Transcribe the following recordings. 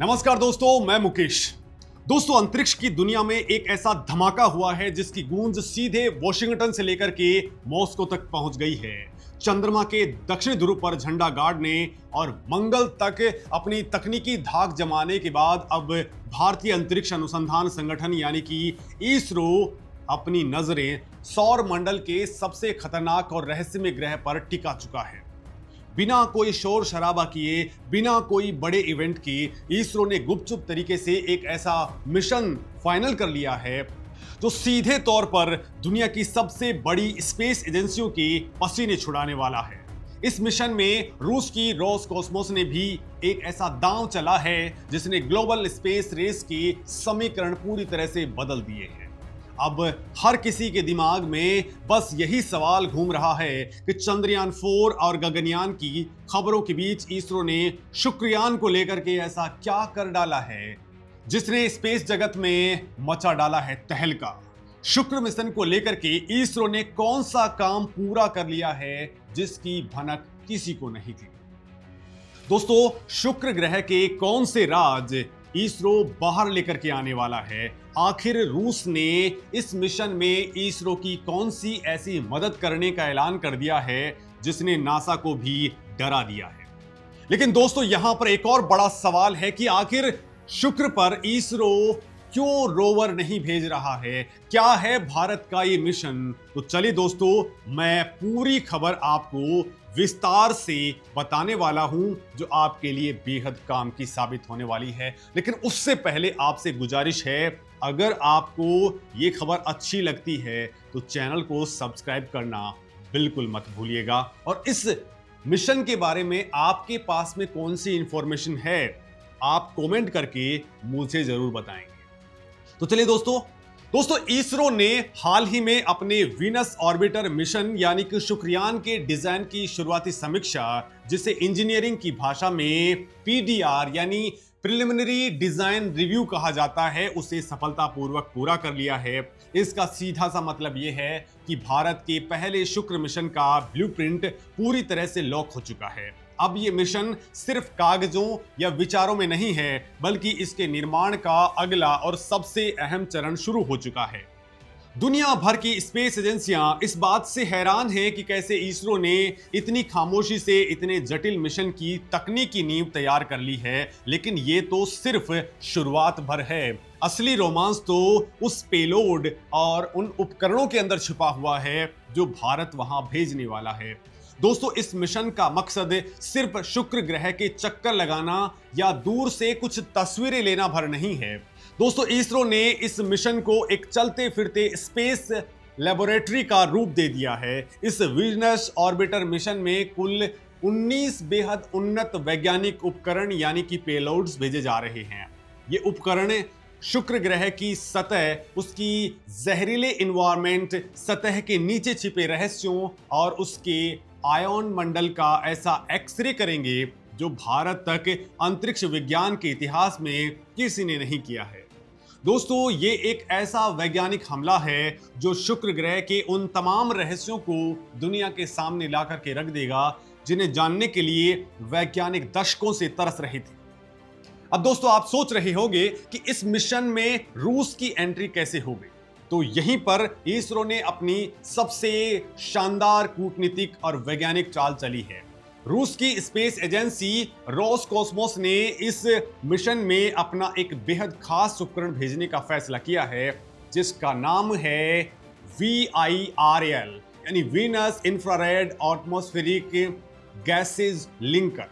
नमस्कार दोस्तों, मैं मुकेश। दोस्तों, अंतरिक्ष की दुनिया में एक ऐसा धमाका हुआ है जिसकी गूंज सीधे वॉशिंगटन से लेकर के मॉस्को तक पहुंच गई है। चंद्रमा के दक्षिणी ध्रुव पर झंडा गाड़ने और मंगल तक अपनी तकनीकी धाक जमाने के बाद अब भारतीय अंतरिक्ष अनुसंधान संगठन यानी कि इसरो अपनी नजरें सौर मंडल के सबसे खतरनाक और रहस्यमय ग्रह पर टिका चुका है। बिना कोई शोर शराबा किए, बिना कोई बड़े इवेंट किए इसरो ने गुपचुप तरीके से एक ऐसा मिशन फाइनल कर लिया है जो सीधे तौर पर दुनिया की सबसे बड़ी स्पेस एजेंसियों के पसीने छुड़ाने वाला है। इस मिशन में रूस की रोसकॉस्मोस ने भी एक ऐसा दांव चला है जिसने ग्लोबल स्पेस रेस के समीकरण पूरी तरह से बदल दिए हैं। अब हर किसी के दिमाग में बस यही सवाल घूम रहा है कि चंद्रयान 4 और गगनयान की खबरों के बीच इसरो ने शुक्रयान को लेकर के ऐसा क्या कर डाला है जिसने स्पेस जगत में मचा डाला है तहलका। शुक्र मिशन को लेकर के इसरो ने कौन सा काम पूरा कर लिया है जिसकी भनक किसी को नहीं थी। दोस्तों, शुक्र ग्रह के कौन से राज इसरो बाहर लेकर के आने वाला है? आखिर रूस ने इस मिशन में इसरो की कौन सी ऐसी मदद करने का ऐलान कर दिया है जिसने नासा को भी डरा दिया है? लेकिन दोस्तों, यहां पर एक और बड़ा सवाल है कि आखिर शुक्र पर इसरो क्यों रोवर नहीं भेज रहा है? क्या है भारत का ये मिशन? तो चलिए दोस्तों, मैं पूरी खबर आपको विस्तार से बताने वाला हूं जो आपके लिए बेहद काम की साबित होने वाली है। लेकिन उससे पहले आपसे गुजारिश है, अगर आपको ये खबर अच्छी लगती है तो चैनल को सब्सक्राइब करना बिल्कुल मत भूलिएगा। और इस मिशन के बारे में आपके पास में कौन सी इंफॉर्मेशन है, आप कमेंट करके मुझे जरूर बताएंगे। तो चलिए दोस्तों, इसरो ने हाल ही में अपने वीनस ऑर्बिटर मिशन यानी कि शुक्रयान के डिजाइन की शुरुआती समीक्षा, जिसे इंजीनियरिंग की भाषा में पीडीआर यानी प्रिलिमिनरी डिजाइन रिव्यू कहा जाता है, उसे सफलतापूर्वक पूरा कर लिया है। इसका सीधा सा मतलब यह है कि भारत के पहले शुक्र मिशन का ब्लूप्रिंट पूरी तरह से लॉक हो चुका है। अब ये मिशन सिर्फ कागजों या विचारों में नहीं है, बल्कि इसके निर्माण का अगला और सबसे अहम चरण शुरू हो चुका है। दुनिया भर की स्पेस एजेंसियां इस बात से हैरान हैं कि कैसे इसरो ने इतनी खामोशी से इतने जटिल मिशन की तकनीकी नींव तैयार कर ली है। लेकिन ये तो सिर्फ शुरुआत भर है। असली रोमांस तो उस पेलोड और उन उपकरणों के अंदर छिपा हुआ है जो भारत वहां भेजने वाला है। दोस्तों, इस मिशन का मकसद सिर्फ शुक्र ग्रह के चक्कर लगाना या दूर से कुछ तस्वीरें लेना भर नहीं है। दोस्तों, इसरो ने इस मिशन को एक चलते फिरते स्पेस लेबोरेटरी का रूप दे दिया है। इस वीनस ऑर्बिटर मिशन में कुल 19 बेहद उन्नत वैज्ञानिक उपकरण यानी कि पेलोड्स भेजे जा रहे हैं। ये उपकरण शुक्र ग्रह की सतह, उसकी जहरीले इन्वायरमेंट, सतह के नीचे छिपे रहस्यों और उसके आयन मंडल का ऐसा एक्सरे करेंगे जो भारत तक अंतरिक्ष विज्ञान के इतिहास में किसी ने नहीं किया है। दोस्तों, ये एक ऐसा वैज्ञानिक हमला है जो शुक्र ग्रह के उन तमाम रहस्यों को दुनिया के सामने ला करके रख देगा जिन्हें जानने के लिए वैज्ञानिक दशकों से तरस रहे थे। अब दोस्तों, आप सोच रहे होंगे कि इस मिशन में रूस की एंट्री कैसे हो गई। तो यहीं पर इसरो ने अपनी सबसे शानदार कूटनीतिक और वैज्ञानिक चाल चली है। रूस की स्पेस एजेंसी रोसकॉस्मोस ने इस मिशन में अपना एक बेहद खास उपकरण भेजने का फैसला किया है जिसका नाम है VIRL यानी Venus infrared atmospheric gases linker.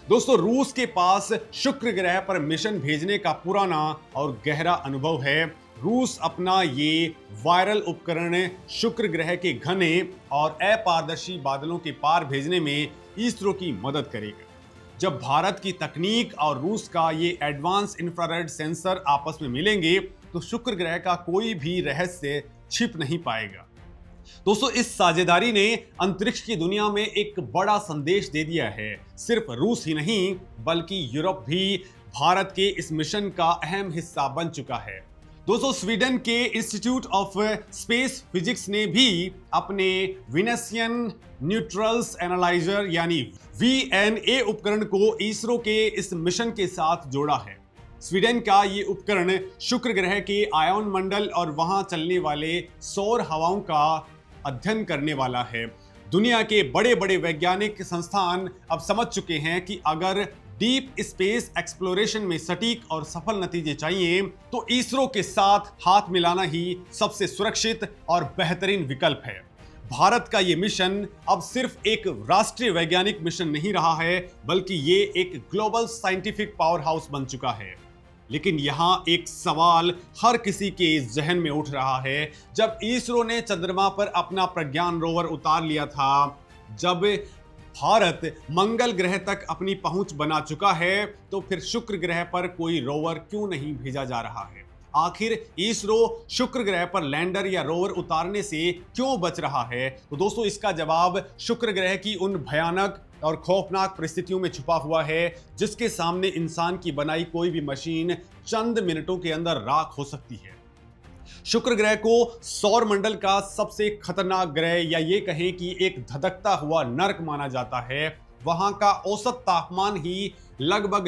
दोस्तों, रूस के पास शुक्र ग्रह पर मिशन भेजने का पुराना और गहरा अनुभव है। रूस अपना ये वायरल उपकरण शुक्र ग्रह के घने और अपारदर्शी बादलों के पार भेजने में इसरो की मदद करेगा। जब भारत की तकनीक और रूस का ये एडवांस इंफ्रारेड सेंसर आपस में मिलेंगे तो शुक्र ग्रह का कोई भी रहस्य छिप नहीं पाएगा। दोस्तों, इस साझेदारी ने अंतरिक्ष की दुनिया में एक बड़ा संदेश दे दिया है। सिर्फ रूस ही नहीं बल्कि यूरोप भी भारत के इस मिशन का अहम हिस्सा बन चुका है। दोस्तों स्वीडन के इंस्टीट्यूट ऑफ स्पेस फिजिक्स ने भी अपने विनेसियन न्यूट्रल्स एनालाइजर यानी VNA उपकरण को इसरो के इस मिशन के साथ जोड़ा है। स्वीडन का ये उपकरण शुक्र ग्रह के आयन मंडल और वहां चलने वाले सौर हवाओं का अध्ययन करने वाला है। दुनिया के बड़े बड़े वैज्ञानिक संस्थान अब समझ चुके हैं कि अगर डीप स्पेस एक्सप्लोरेशन में सटीक और सफल नतीजे चाहिए तो इसरो के साथ हाथ मिलाना ही सबसे सुरक्षित और बेहतरीन विकल्प है। भारत का ये मिशन अब सिर्फ एक राष्ट्रीय वैज्ञानिक मिशन नहीं रहा है, बल्कि ये एक ग्लोबल साइंटिफिक पावर हाउस बन चुका है। लेकिन यहां एक सवाल हर किसी के जहन में उठ रहा है। जब इसरो ने चंद्रमा पर अपना प्रज्ञान रोवर उतार लिया था, जब भारत मंगल ग्रह तक अपनी पहुंच बना चुका है, तो फिर शुक्र ग्रह पर कोई रोवर क्यों नहीं भेजा जा रहा है? आखिर इसरो शुक्र ग्रह पर लैंडर या रोवर उतारने से क्यों बच रहा है? तो दोस्तों इसका जवाब शुक्र ग्रह की उन भयानक और खौफनाक परिस्थितियों में छुपा हुआ है जिसके सामने इंसान की बनाई कोई भी मशीन चंद मिनटों के अंदर राख हो सकती है। शुक्र ग्रह को सौर मंडल का सबसे खतरनाक ग्रह या ये कहें कि एक धधकता हुआ नर्क माना जाता है। वहां का औसत तापमान ही लगभग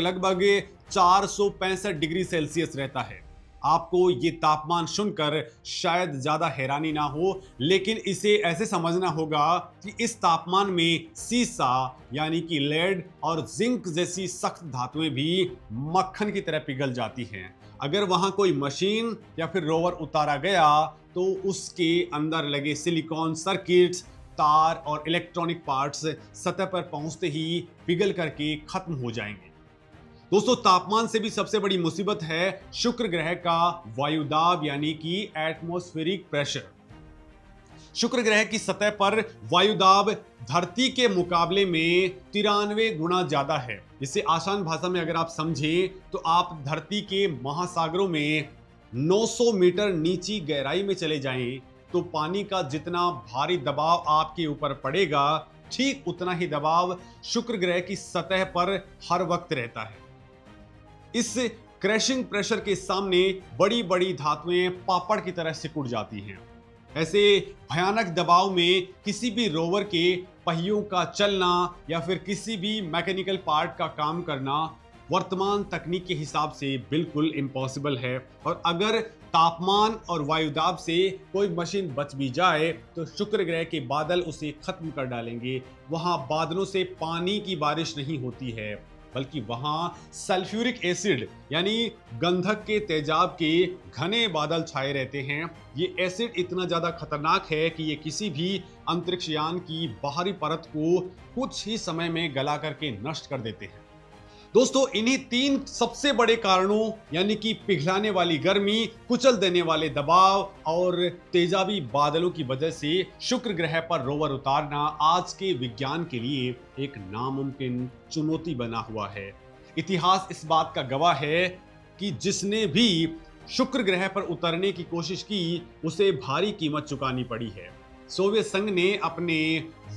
465 डिग्री सेल्सियस रहता है। आपको ये तापमान सुनकर शायद ज्यादा हैरानी ना हो, लेकिन इसे ऐसे समझना होगा कि इस तापमान में सीसा यानी कि लेड और जिंक जैसी सख्त धातुएं भी मक्खन की तरह पिघल जाती हैं। अगर वहां कोई मशीन या फिर रोवर उतारा गया तो उसके अंदर लगे सिलिकॉन सर्किट्स, तार और इलेक्ट्रॉनिक पार्ट्स सतह पर पहुंचते ही पिघल करके खत्म हो जाएंगे। दोस्तों तापमान से भी सबसे बड़ी मुसीबत है शुक्र ग्रह का वायुदाब यानी कि एटमॉस्फेरिक प्रेशर। शुक्र ग्रह की सतह पर वायुदाब धरती के मुकाबले में 93 गुना ज्यादा है। इसे आसान भाषा में अगर आप समझें तो आप धरती के महासागरों में 900 मीटर नीची गहराई में चले जाएं तो पानी का जितना भारी दबाव आपके ऊपर पड़ेगा, ठीक उतना ही दबाव शुक्र ग्रह की सतह पर हर वक्त रहता है। इस क्रैशिंग प्रेशर के सामने बड़ी बड़ी धातुएं पापड़ की तरह सिकुड़ जाती हैं। ऐसे भयानक दबाव में किसी भी रोवर के पहियों का चलना या फिर किसी भी मैकेनिकल पार्ट का काम करना वर्तमान तकनीक के हिसाब से बिल्कुल इम्पॉसिबल है। और अगर तापमान और वायुदाब से कोई मशीन बच भी जाए तो शुक्र ग्रह के बादल उसे खत्म कर डालेंगे। वहां बादलों से पानी की बारिश नहीं होती है, बल्कि वहां सल्फ्यूरिक एसिड यानी गंधक के तेजाब के घने बादल छाए रहते हैं। ये एसिड इतना ज्यादा खतरनाक है कि ये किसी भी अंतरिक्ष यान की बाहरी परत को कुछ ही समय में गला करके नष्ट कर देते हैं। दोस्तों इन्हीं 3 सबसे बड़े कारणों यानी कि पिघलाने वाली गर्मी, कुचल देने वाले दबाव और तेजाबी बादलों की वजह से शुक्र ग्रह पर रोवर उतारना आज के विज्ञान के लिए एक नामुमकिन चुनौती बना हुआ है। इतिहास इस बात का गवाह है कि जिसने भी शुक्र ग्रह पर उतरने की कोशिश की उसे भारी कीमत चुकानी पड़ी है। सोवियत संघ ने अपने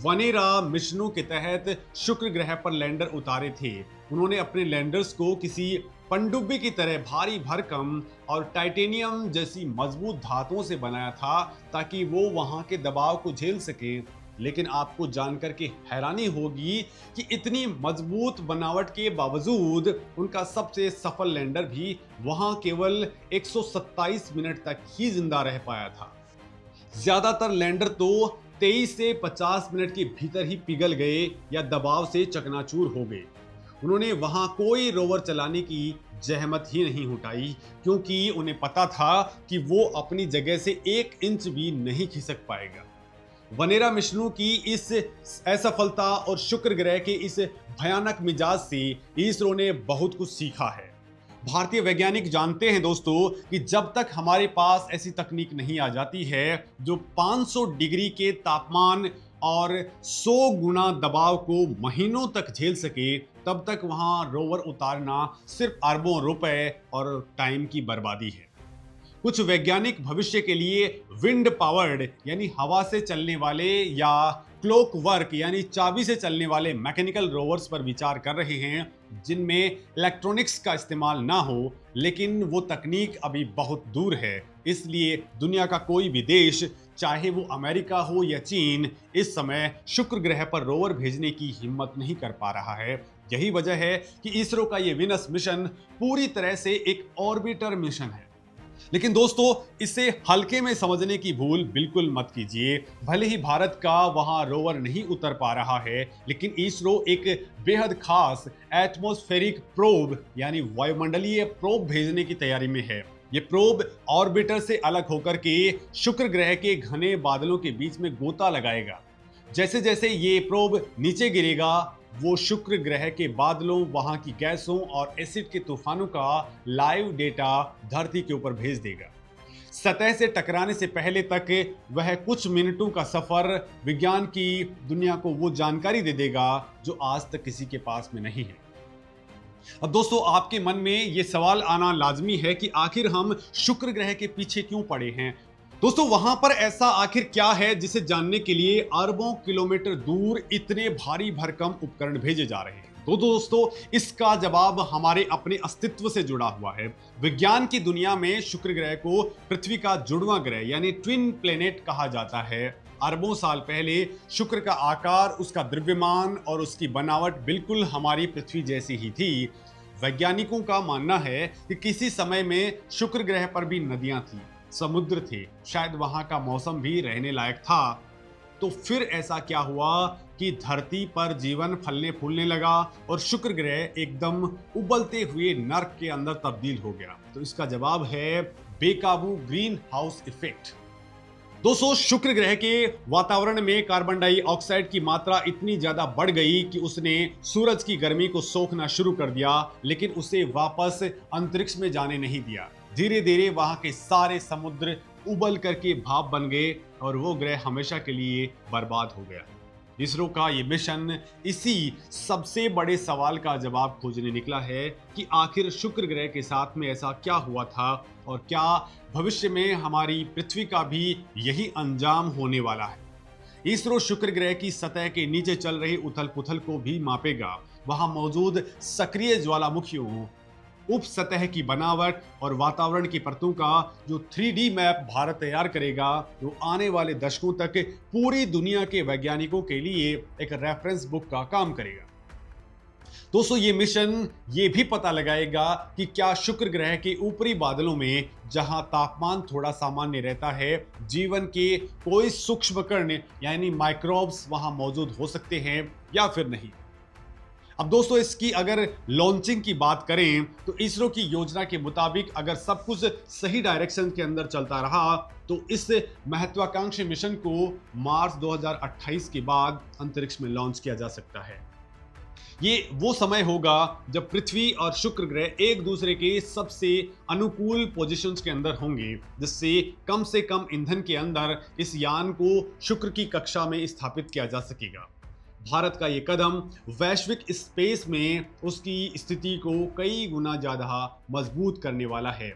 वनेरा मिशनों के तहत शुक्र ग्रह पर लैंडर उतारे थे। उन्होंने अपने लैंडर्स को किसी पनडुब्बी की तरह भारी भरकम और टाइटेनियम जैसी मजबूत धातुओं से बनाया था ताकि वो वहां के दबाव को झेल सके। लेकिन आपको जानकर के हैरानी होगी कि इतनी मजबूत बनावट के बावजूद उनका सबसे सफल लैंडर भी वहां केवल 127 मिनट तक ही जिंदा रह पाया था। ज्यादातर लैंडर तो 23 से 50 मिनट के भीतर ही पिघल गए या दबाव से चकनाचूर हो गए। उन्होंने वहां कोई रोवर चलाने की जहमत ही नहीं उठाई क्योंकि उन्हें पता था कि वो अपनी जगह से 1 इंच भी नहीं खिसक पाएगा। वनेरा मिशनों की इस असफलता और शुक्र ग्रह के इस भयानक मिजाज से इसरो ने बहुत कुछ सीखा है। भारतीय वैज्ञानिक जानते हैं दोस्तों कि जब तक हमारे पास ऐसी तकनीक नहीं आ जाती है जो 500 डिग्री के तापमान और 100 गुना दबाव को महीनों तक झेल सके, तब तक वहां रोवर उतारना सिर्फ अरबों रुपए और टाइम की बर्बादी है। कुछ वैज्ञानिक भविष्य के लिए विंड पावर्ड यानी हवा से चलने वाले या क्लॉक वर्क यानी चाबी से चलने वाले मैकेनिकल रोवर्स पर विचार कर रहे हैं, जिनमें इलेक्ट्रॉनिक्स का इस्तेमाल ना हो, लेकिन वो तकनीक अभी बहुत दूर है। इसलिए दुनिया का कोई भी देश, चाहे वो अमेरिका हो या चीन, इस समय शुक्र ग्रह पर रोवर भेजने की हिम्मत नहीं कर पा रहा है। यही वजह है कि इसरो का ये विनस मिशन पूरी तरह से एक ऑर्बिटर मिशन है। लेकिन दोस्तों, इसे हल्के में समझने की भूल बिल्कुल मत कीजिए। भले ही भारत का वहां रोवर नहीं उतर पा रहा है, लेकिन इसरो एक बेहद खास एटमॉस्फेरिक प्रोब यानी वायुमंडलीय प्रोब भेजने की तैयारी में है। ये प्रोब ऑर्बिटर से अलग होकर के शुक्र ग्रह के घने बादलों के बीच में गोता लगाएगा। जैसे जैसे ये प्रोब नीचे गिरेगा, वो शुक्र ग्रह के बादलों, वहां की गैसों और एसिड के तूफानों का लाइव डेटा धरती के ऊपर भेज देगा। सतह से टकराने से पहले तक वह कुछ मिनटों का सफर विज्ञान की दुनिया को वो जानकारी दे देगा जो आज तक किसी के पास में नहीं है। अब दोस्तों, आपके मन में ये सवाल आना लाजमी है कि आखिर हम शुक्र ग्रह के पीछे क्यों पड़े हैं। दोस्तों, वहां पर ऐसा आखिर क्या है जिसे जानने के लिए अरबों किलोमीटर दूर इतने भारी भरकम उपकरण भेजे जा रहे हैं। तो दोस्तों, इसका जवाब हमारे अपने अस्तित्व से जुड़ा हुआ है। विज्ञान की दुनिया में शुक्र ग्रह को पृथ्वी का जुड़वां ग्रह यानी ट्विन प्लेनेट कहा जाता है। अरबों साल पहले शुक्र का आकार, उसका द्रव्यमान और उसकी बनावट बिल्कुल हमारी पृथ्वी जैसी ही थी। वैज्ञानिकों का मानना है कि किसी समय में शुक्र ग्रह पर भी नदियां थी, समुद्र थे, शायद वहां का मौसम भी रहने लायक था। तो फिर ऐसा क्या हुआ कि धरती पर जीवन फलने फूलने लगा और शुक्र ग्रह एकदम उबलते हुए नर्क के अंदर तब्दील हो गया? तो इसका जवाब है बेकाबू ग्रीन हाउस इफेक्ट। दोस्तों, शुक्र ग्रह के वातावरण में कार्बन डाइऑक्साइड की मात्रा इतनी ज्यादा बढ़ गई कि उसने सूरज की गर्मी को सोखना शुरू कर दिया, लेकिन उसे वापस अंतरिक्ष में जाने नहीं दिया। धीरे धीरे वहां के सारे समुद्र उबल करके भाप बन गए और वो ग्रह हमेशा के लिए बर्बाद हो गया। इसरो का ये मिशन इसी सबसे बड़े सवाल का जवाब खोजने निकला है कि आखिर शुक्र ग्रह के साथ में ऐसा क्या हुआ था और क्या भविष्य में हमारी पृथ्वी का भी यही अंजाम होने वाला है। इसरो शुक्र ग्रह की सतह के नीचे चल रही उथल पुथल को भी मापेगा। वहां मौजूद सक्रिय ज्वालामुखियों, उप सतह की बनावट और वातावरण की परतों का जो 3D मैप भारत तैयार करेगा, जो आने वाले दशकों तक पूरी दुनिया के वैज्ञानिकों के लिए एक रेफरेंस बुक का काम करेगा। दोस्तों, ये मिशन ये भी पता लगाएगा कि क्या शुक्र ग्रह के ऊपरी बादलों में, जहां तापमान थोड़ा सामान्य रहता है, जीवन के कोई सूक्ष्म कण यानी माइक्रोब्स वहां मौजूद हो सकते हैं या फिर नहीं। अब दोस्तों, इसकी अगर लॉन्चिंग की बात करें तो इसरो की योजना के मुताबिक अगर सब कुछ सही डायरेक्शन के अंदर चलता रहा तो इस महत्वाकांक्षी मिशन को मार्च 2028 के बाद अंतरिक्ष में लॉन्च किया जा सकता है। ये वो समय होगा जब पृथ्वी और शुक्र ग्रह एक दूसरे के सबसे अनुकूल पोजीशंस के अंदर होंगे, जिससे से कम ईंधन के अंदर इस यान को शुक्र की कक्षा में स्थापित किया जा सकेगा। भारत का ये कदम वैश्विक स्पेस में उसकी स्थिति को कई गुना ज्यादा मजबूत करने वाला है।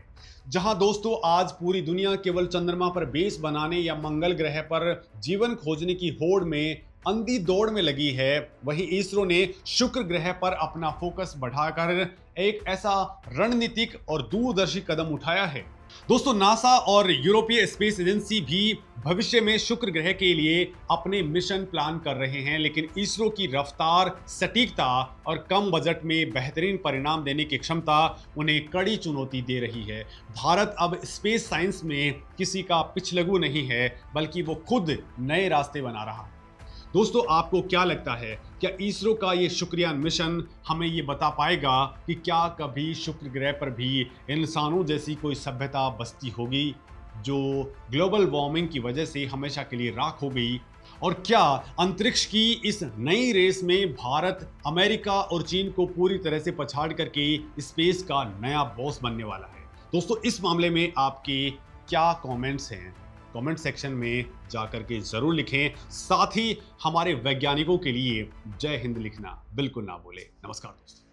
जहां दोस्तों आज पूरी दुनिया केवल चंद्रमा पर बेस बनाने या मंगल ग्रह पर जीवन खोजने की होड़ में अंधी दौड़ में लगी है, वहीं इसरो ने शुक्र ग्रह पर अपना फोकस बढ़ाकर एक ऐसा रणनीतिक और दूरदर्शी कदम उठाया है। दोस्तों, नासा और यूरोपीय स्पेस एजेंसी भी भविष्य में शुक्र ग्रह के लिए अपने मिशन प्लान कर रहे हैं, लेकिन इसरो की रफ्तार, सटीकता और कम बजट में बेहतरीन परिणाम देने की क्षमता उन्हें कड़ी चुनौती दे रही है। भारत अब स्पेस साइंस में किसी का पिछलगू नहीं है, बल्कि वो खुद नए रास्ते बना रहा है। दोस्तों, आपको क्या लगता है, क्या इसरो का ये शुक्रयान मिशन हमें ये बता पाएगा कि क्या कभी शुक्र ग्रह पर भी इंसानों जैसी कोई सभ्यता बसती होगी जो ग्लोबल वार्मिंग की वजह से हमेशा के लिए राख हो गई? और क्या अंतरिक्ष की इस नई रेस में भारत अमेरिका और चीन को पूरी तरह से पछाड़ करके स्पेस का नया बॉस बनने वाला है? दोस्तों, इस मामले में आपके क्या कमेंट्स हैं? कमेंट सेक्शन में जाकर के जरूर लिखें। साथ ही हमारे वैज्ञानिकों के लिए जय हिंद लिखना बिल्कुल ना भूलें। नमस्कार दोस्तों।